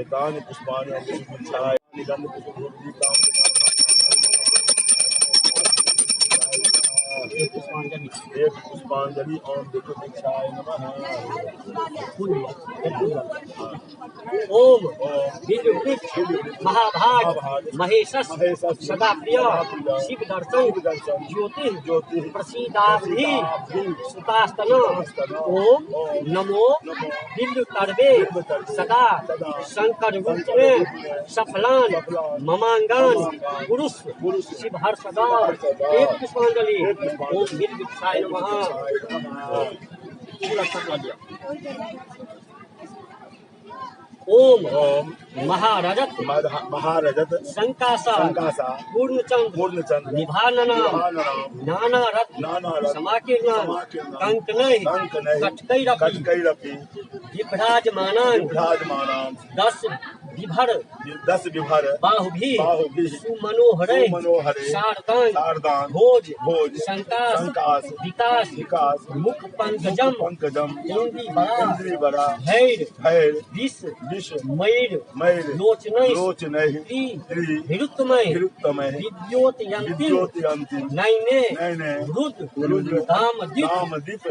एतानि पुष्पाणि अमृतपुच्छाय निगन्ध एक पुष्पांजलि ओम दिव्यवृक्षाय नमः। ओम दिव्यवृक्ष महाभाग महेशस सदा प्रिय शिव दर्शन ज्योति प्रसीदाब्धि सुतास्तन। ओम नमो दिव्य तर्वे सदा शंकर रूप में सफलान ममांगान पुरुष शिव हर सदा। एक पुष्पांजलि ओम दिव्यवृक्षाय नमः। ओम महारजत संकासा पूर्णचंद निभानना नाना रत्न समाकीर्णन कंकनय कटकैरपि विभ्राजमानान 10 विभर बाहुभि सुमनोहरै शारदान भोज संकास विकास मुख पंकजम इंद्रिवरा भैर विष मयूर लोचनै हृतमय विद्योतयन्ति नैने रुद्र दामदीप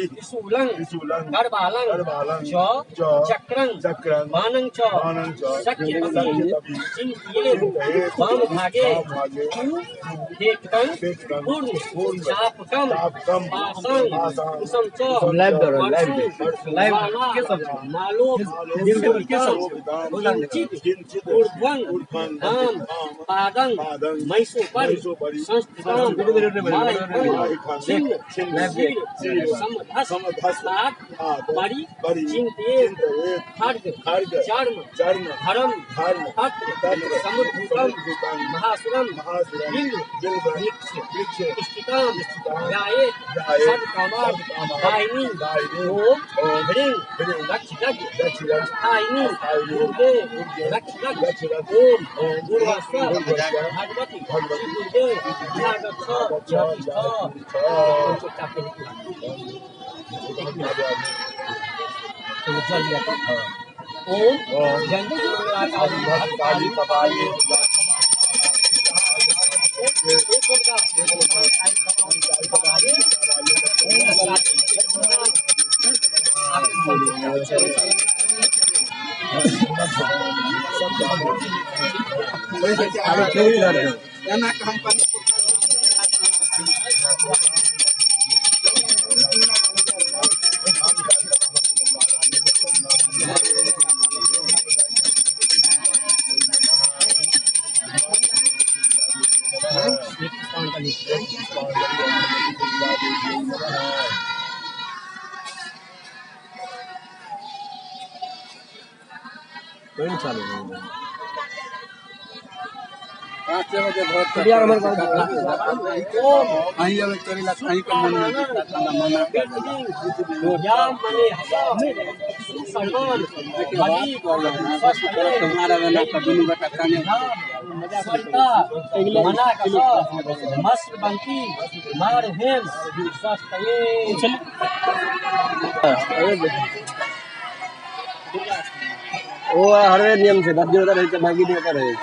त्रिशूलं करबालं च चक्रं बाणं शक्य कभी चिंतिये वाम भागे पूर्ण चापकम पासं कुसम च मालोप किंचित ऊर्ध्वं धाम पादं मैसोपरि संस्थितं समधस्तात परि चिंतित खड्ग चर्म धर्म तत्र समुद्भूतं महासुरं बिंदु वृक्ष स्थितं ध्यायेत् सद्कामात् दायिनी ओम ह्रीं रक्षितायिनी दुर्गे रक्षित ओम दुर्वास्व भगवती दुर्गे ध्यागच्छ ओम जंगली कपाली चालू वो हर नियम से 10 दिन होता रहे भागी नहीं होता रहे